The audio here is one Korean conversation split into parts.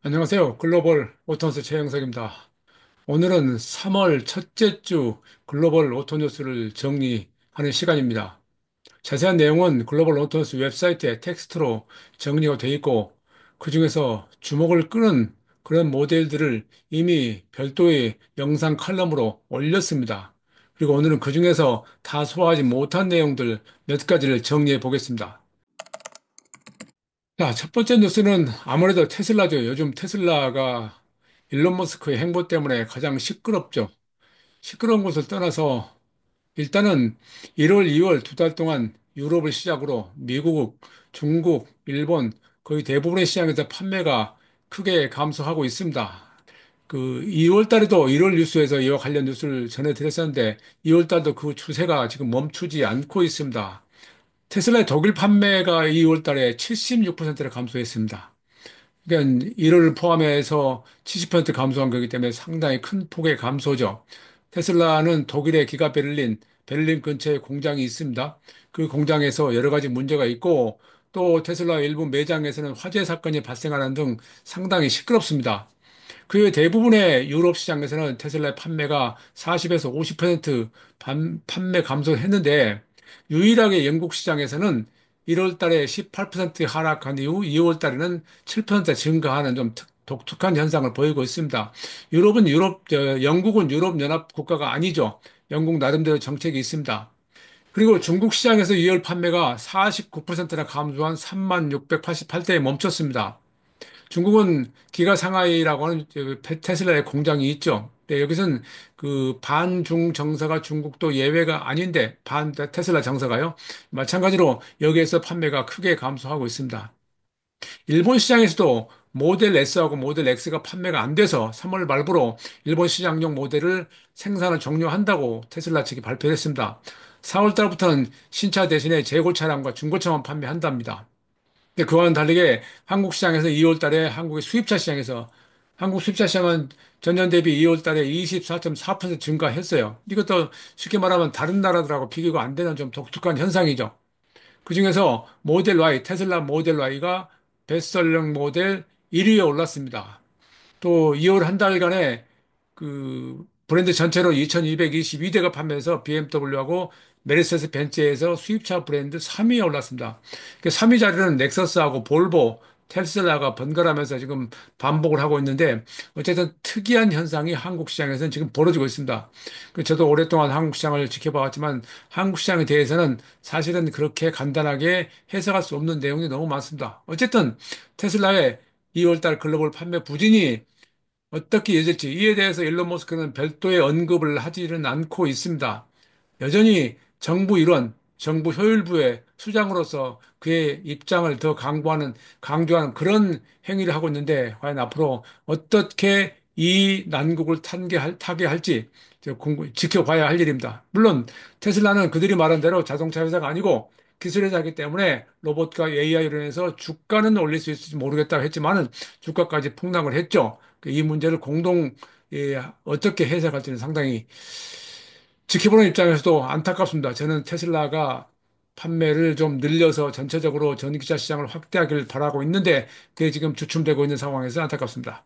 안녕하세요. 글로벌 오토뉴스 최영석입니다. 오늘은 3월 첫째 주 글로벌 오토뉴스를 정리하는 시간입니다. 자세한 내용은 글로벌 오토뉴스 웹사이트에 텍스트로 정리가 되어 있고, 그중에서 주목을 끄는 그런 모델들을 이미 별도의 영상 칼럼으로 올렸습니다. 그리고 오늘은 그중에서 다 소화하지 못한 내용들 몇 가지를 정리해 보겠습니다. 자, 첫 번째 뉴스는 아무래도 테슬라죠. 요즘 테슬라가 일론 머스크의 행보 때문에 가장 시끄럽죠. 시끄러운 것을 떠나서 일단은 1월, 2월 두 달 동안 유럽을 시작으로 미국, 중국, 일본 거의 대부분의 시장에서 판매가 크게 감소하고 있습니다. 그 2월 달에도 1월 뉴스에서 이와 관련 뉴스를 전해드렸었는데 2월 달도 그 추세가 지금 멈추지 않고 있습니다. 테슬라의 독일 판매가 2월 달에 76%를 감소했습니다. 그러니까 1월 포함해서 70% 감소한 거기 때문에 상당히 큰 폭의 감소죠. 테슬라는 독일의 기가 베를린 근처에 공장이 있습니다. 그 공장에서 여러 가지 문제가 있고 또 테슬라 일부 매장에서는 화재 사건이 발생하는 등 상당히 시끄럽습니다. 그 외 대부분의 유럽 시장에서는 테슬라의 판매가 40에서 50% 판매 감소했는데 유일하게 영국 시장에서는 1월 달에 18% 하락한 이후 2월 달에는 7% 증가하는 좀 독특한 현상을 보이고 있습니다. 영국은 유럽 연합 국가가 아니죠. 영국 나름대로 정책이 있습니다. 그리고 중국 시장에서 2월 판매가 49%나 감소한 3688대에 멈췄습니다. 중국은 기가 상하이라고 하는 테슬라의 공장이 있죠. 네, 여기서는 그 반중 정서가 중국도 예외가 아닌데 반 테슬라 정서가요. 마찬가지로 여기에서 판매가 크게 감소하고 있습니다. 일본 시장에서도 모델 S하고 모델 X가 판매가 안 돼서 3월 말부로 일본 시장용 모델을 생산을 종료한다고 테슬라 측이 발표했습니다. 4월 달부터는 신차 대신에 재고 차량과 중고차만 판매한답니다. 근데 그와는 다르게 한국 시장에서 2월 달에 한국의 수입차 시장에서 한국 수입차 시장은 전년 대비 2월 달에 24.4% 증가했어요. 이것도 쉽게 말하면 다른 나라들하고 비교가 안 되는 좀 독특한 현상이죠. 그중에서 모델 Y, 테슬라 모델 Y가 베스트셀러 모델 1위에 올랐습니다. 또 2월 한 달간에 그 브랜드 전체로 2222대가 판매해서 BMW하고 메르세데스 벤츠에서 수입차 브랜드 3위에 올랐습니다. 3위 자리는 넥서스하고 볼보, 테슬라가 번갈아가면서 지금 반복을 하고 있는데 어쨌든 특이한 현상이 한국 시장에서는 지금 벌어지고 있습니다. 저도 오랫동안 한국 시장을 지켜봐왔지만 한국 시장에 대해서는 사실은 그렇게 간단하게 해석할 수 없는 내용이 너무 많습니다. 어쨌든 테슬라의 2월달 글로벌 판매 부진이 어떻게 이어질지 이에 대해서 일론 머스크는 별도의 언급을 하지는 않고 있습니다. 여전히 정부 일원, 정부 효율부의 수장으로서 그의 입장을 더 강조하는 그런 행위를 하고 있는데 과연 앞으로 어떻게 이 난국을 타게 할지 지켜봐야 할 일입니다. 물론 테슬라는 그들이 말한 대로 자동차 회사가 아니고 기술 회사이기 때문에 로봇과 AI로 인해서 주가는 올릴 수 있을지 모르겠다고 했지만은 주가까지 폭락을 했죠. 이 문제를 어떻게 해석할지는 상당히 지켜보는 입장에서도 안타깝습니다. 저는 테슬라가 판매를 좀 늘려서 전체적으로 전기차 시장을 확대하길 바라고 있는데 그게 지금 주춤되고 있는 상황에서 안타깝습니다.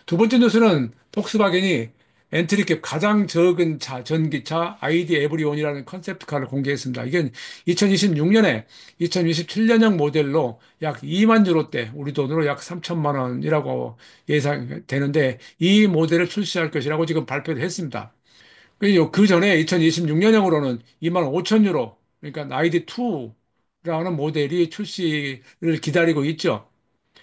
두 번째 뉴스는 폭스바겐이 엔트리캡 가장 적은 전기차 ID 에브리온이라는 컨셉트카를 공개했습니다. 이게 2026년에 2027년형 모델로 약 2만 유로대, 우리 돈으로 약 3천만 원이라고 예상되는데 이 모델을 출시할 것이라고 지금 발표를 했습니다. 그 전에 2026년형으로는 2만 5천 유로, 그러니까 ID2라는 모델이 출시를 기다리고 있죠.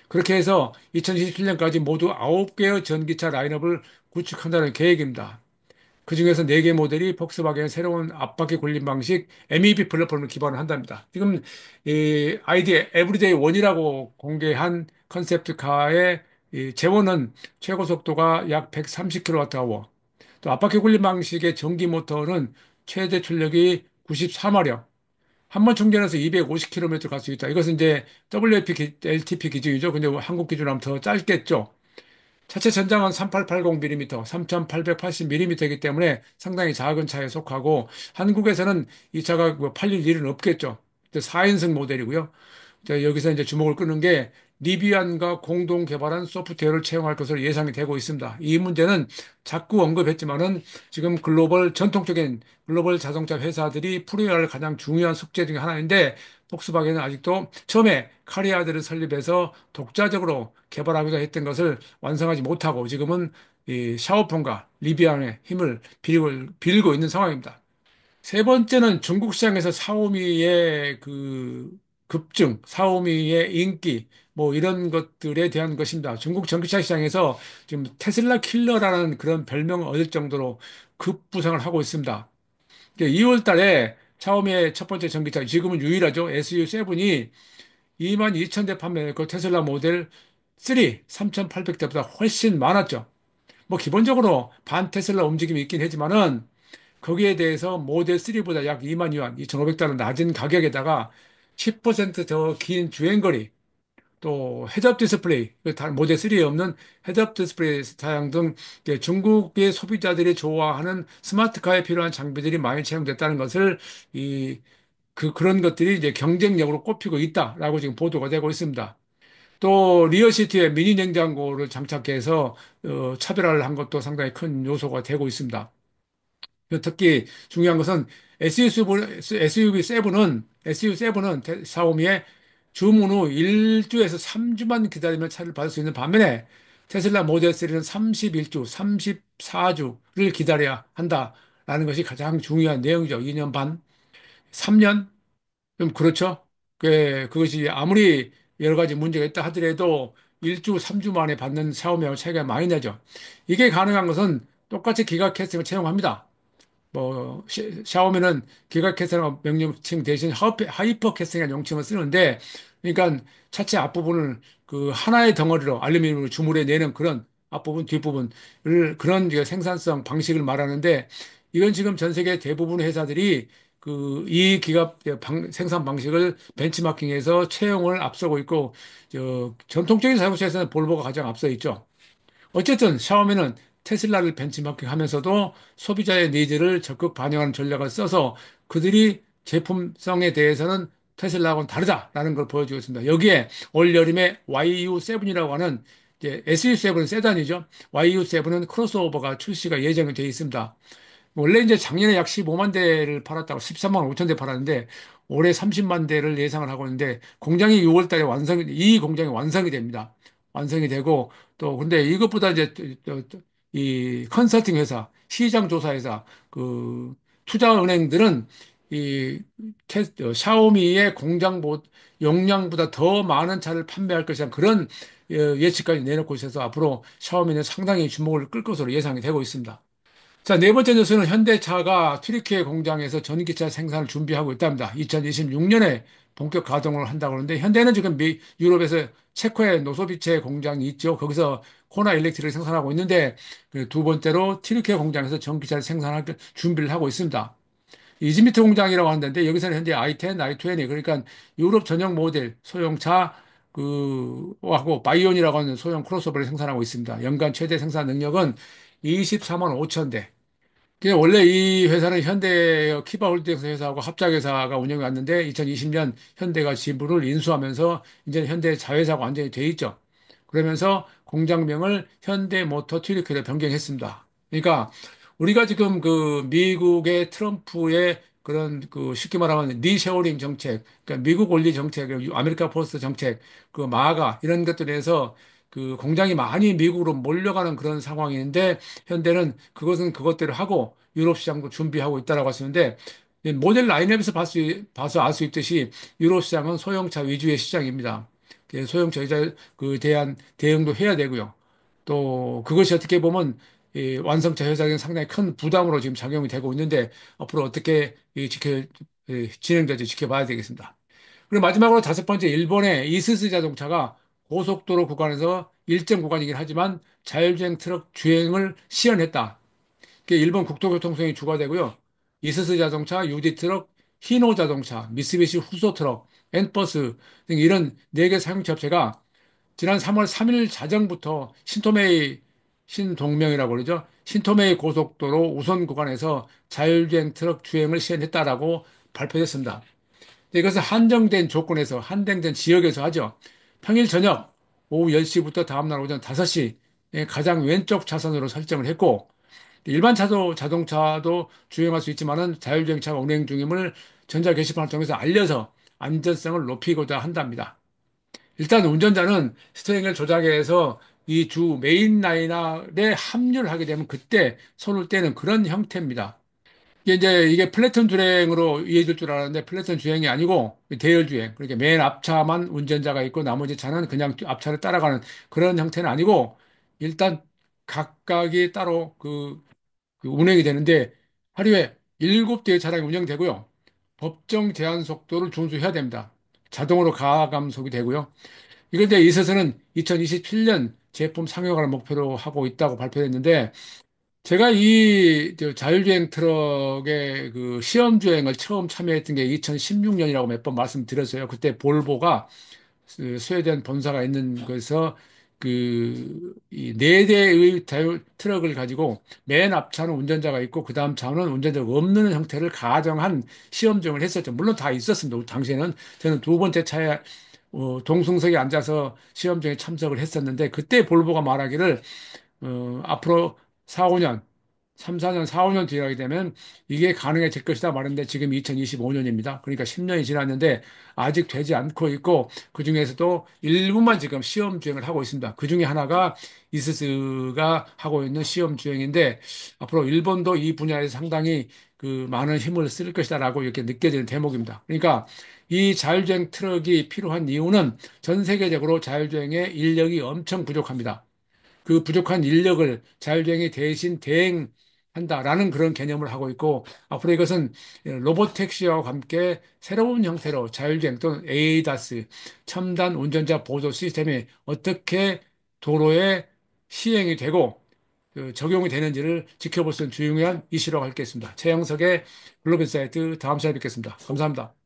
그렇게 해서 2027년까지 모두 9개의 전기차 라인업을 구축한다는 계획입니다. 그중에서 4개 모델이 폭스바겐의 새로운 앞바퀴 굴림 방식 MEB 플랫폼을 기반으로 한답니다. 지금 이 아이디 에브리데이 원이라고 공개한 컨셉트카의 이 제원은 최고 속도가 약 130kWh, 또 앞바퀴 굴림 방식의 전기 모터는 최대 출력이 94마력, 한 번 충전해서 250km 갈 수 있다. 이것은 이제 LTP 기준이죠. 근데 한국 기준으로 하면 더 짧겠죠. 차체 전장은 3880mm, 3880mm이기 때문에 상당히 작은 차에 속하고 한국에서는 이 차가 뭐 팔릴 일은 없겠죠. 4인승 모델이고요. 여기서 이제 주목을 끄는 게 리비안과 공동 개발한 소프트웨어를 채용할 것으로 예상이 되고 있습니다. 이 문제는 자꾸 언급했지만은 지금 전통적인 글로벌 자동차 회사들이 풀어야 할 가장 중요한 숙제 중에 하나인데, 폭스바겐은 아직도 처음에 카리아드를 설립해서 독자적으로 개발하기로 했던 것을 완성하지 못하고 지금은 이 샤오펑과 리비안의 힘을 빌고 있는 상황입니다. 세 번째는 중국 시장에서 샤오미의 그 급증, 샤오미의 인기, 뭐 이런 것들에 대한 것입니다. 중국 전기차 시장에서 지금 테슬라 킬러라는 그런 별명을 얻을 정도로 급부상을 하고 있습니다. 2월 달에 샤오미의 첫 번째 전기차, 지금은 유일하죠. SU7이 22,000대 판매했고 테슬라 모델 3, 3,800대보다 훨씬 많았죠. 뭐 기본적으로 반 테슬라 움직임이 있긴 하지만은 거기에 대해서 모델 3보다 약 2만 유안, 2,500달러 낮은 가격에다가 10%더 긴 주행거리, 또 헤드업 디스플레이, 모델 3에 없는 헤드업 디스플레이 사양 등 이제 중국의 소비자들이 좋아하는 스마트카에 필요한 장비들이 많이 채용됐다는 것을 그런 것들이 이제 경쟁력으로 꼽히고 있다라고 지금 보도가 되고 있습니다. 또 리어시티에 미니 냉장고를 장착해서 차별화를 한 것도 상당히 큰 요소가 되고 있습니다. 특히 중요한 것은 SUV7은 샤오미의 주문 후 1주에서 3주만 기다리면 차를 받을 수 있는 반면에 테슬라 모델 3는 31주, 34주를 기다려야 한다라는 것이 가장 중요한 내용이죠. 2년 반, 3년? 좀 그렇죠. 그것이 아무리 여러 가지 문제가 있다 하더라도 1주, 3주 만에 받는 샤오미하고 차이가 많이 나죠. 이게 가능한 것은 똑같이 기가 캐스팅을 채용합니다. 뭐 샤오미는 기가캐스팅 명령칭 대신 하이퍼 캐스팅이라는 명칭을 쓰는데, 그러니까 차체 앞부분을 그 하나의 덩어리로 알루미늄으로 주물해 내는 그런 앞부분 뒷부분을 그런 이제 생산성 방식을 말하는데, 이건 지금 전 세계 대부분 회사들이 이 기갑 생산 방식을 벤치마킹해서 채용을 앞서고 있고, 전통적인 자동차에서는 볼보가 가장 앞서 있죠. 어쨌든 샤오미는 테슬라를 벤치마킹하면서도 소비자의 니즈를 적극 반영하는 전략을 써서 그들이 제품성에 대해서는 테슬라하고는 다르다라는 걸 보여주고 있습니다. 여기에 올 여름에 YU7이라고 하는 이제 SU7은 세단이죠. YU7은 크로스오버가 출시가 예정이 되어 있습니다. 원래 이제 작년에 약 15만 대를 팔았다고 13만 5천 대 팔았는데 올해 30만 대를 예상을 하고 있는데 공장이 6월 달에 이 공장이 완성이 됩니다. 완성이 되고 또 근데 이것보다 이제 이 컨설팅 회사, 시장 조사 회사, 투자은행들은 이 샤오미의 용량보다 더 많은 차를 판매할 것이란 그런 예측까지 내놓고 있어서 앞으로 샤오미는 상당히 주목을 끌 것으로 예상이 되고 있습니다. 자, 네 번째 뉴스는 현대차가 튀르키예 공장에서 전기차 생산을 준비하고 있답니다. 2026년에 본격 가동을 한다고 하는데, 현대는 지금 유럽에서 체코에 노소비체 공장이 있죠. 거기서 코나 일렉트릭을 생산하고 있는데, 그두 번째로 튀르키예 공장에서 전기차를 생산할 준비를 하고 있습니다. 이즈미트 공장이라고 하는데, 여기서는 현재 i10, i20, 그러니까 유럽 전용 모델 소형차, 하고 바이온이라고 하는 소형 크로스오버를 생산하고 있습니다. 연간 최대 생산 능력은 24만 5천 대. 원래 이 회사는 현대 키바홀딩스 회사하고 합작회사가 운영해 왔는데 2020년 현대가 지분을 인수하면서 이제 현대 자회사가 완전히 돼 있죠. 그러면서 공장명을 현대모터 튀르키예로 변경했습니다. 그러니까 우리가 지금 미국의 트럼프의 그런 쉽게 말하면 리쉐어링 정책, 그러니까 미국 원리 정책, 아메리카 포스트 정책, 마가 이런 것들에서 공장이 많이 미국으로 몰려가는 그런 상황인데 현대는 그것은 그것대로 하고 유럽 시장도 준비하고 있다라고 하시는데 모델 라인업에서 봐서 알 수 있듯이 유럽 시장은 소형차 위주의 시장입니다. 소형차에 대한 대응도 해야 되고요. 또 그것이 어떻게 보면 이 완성차 회사에는 상당히 큰 부담으로 지금 작용이 되고 있는데 앞으로 어떻게 진행될지 지켜봐야 되겠습니다. 그리고 마지막으로 다섯 번째, 일본의 이스스 자동차가 고속도로 구간에서 일정 구간이긴 하지만 자율주행 트럭 주행을 시연했다. 그게 일본 국토교통성이 주가 되고요. 이스스 자동차, 유디 트럭, 히노 자동차, 미쓰비시 후소 트럭, 엔버스 등 이런 네 개 사용차 업체가 지난 3월 3일 자정부터 신동명이라고 그러죠. 신토메이 고속도로 우선 구간에서 자율주행 트럭 주행을 시연했다라고 발표했습니다. 이것은 한정된 조건에서, 한정된 지역에서 하죠. 평일 저녁 오후 10시부터 다음날 오전 5시에 가장 왼쪽 차선으로 설정을 했고, 일반 자동차도 주행할 수 있지만은 자율주행차가 운행 중임을 전자 게시판을 통해서 알려서 안전성을 높이고자 한답니다. 일단 운전자는 스티어링을 조작해서 이 주 메인 라인에 합류를 하게 되면 그때 손을 떼는 그런 형태입니다. 이게 플래툰 주행으로 이해될 줄 알았는데 플래툰 주행이 아니고 대열 주행. 그러니까 맨 앞차만 운전자가 있고 나머지 차는 그냥 앞차를 따라가는 그런 형태는 아니고 일단 각각이 따로 그 운행이 되는데 하루에 7대의 차량이 운영되고요. 법정 제한 속도를 준수해야 됩니다. 자동으로 가감속이 되고요. 이런데 있어서는 2027년 제품 상용화를 목표로 하고 있다고 발표했는데 제가 이저 자율주행 트럭의 그 시험 주행을 처음 참여했던 게 2016년이라고 몇 번 말씀드렸어요. 그때 볼보가 그 스웨덴 본사가 있는 곳에서 이 네 대의 자율 트럭을 가지고 맨 앞차는 운전자가 있고 그 다음 차는 운전자가 없는 형태를 가정한 시험 주행을 했었죠. 물론 다 있었습니다. 당시에는 저는 두 번째 차에 동승석에 앉아서 시험 주행에 참석을 했었는데 그때 볼보가 말하기를 앞으로 4, 5년, 3, 4년, 4, 5년 뒤에 하게 되면 이게 가능해질 것이다 말했는데 지금 2025년입니다. 그러니까 10년이 지났는데 아직 되지 않고 있고 그중에서도 일부만 지금 시험 주행을 하고 있습니다. 그중에 하나가 이스스가 하고 있는 시험 주행인데 앞으로 일본도 이 분야에서 상당히 그 많은 힘을 쓸 것이다라고 이렇게 느껴지는 대목입니다. 그러니까 이 자율주행 트럭이 필요한 이유는 전 세계적으로 자율주행의 인력이 엄청 부족합니다. 그 부족한 인력을 자율주행이 대신 대행한다라는 그런 개념을 하고 있고 앞으로 이것은 로보택시와 함께 새로운 형태로 자율주행 또는 ADAS 첨단 운전자 보조 시스템이 어떻게 도로에 시행이 되고 적용이 되는지를 지켜볼 수 있는 중요한 이슈라고 할 게 있습니다. 최영석의 글로벌 사이트 다음 시간에 뵙겠습니다. 감사합니다.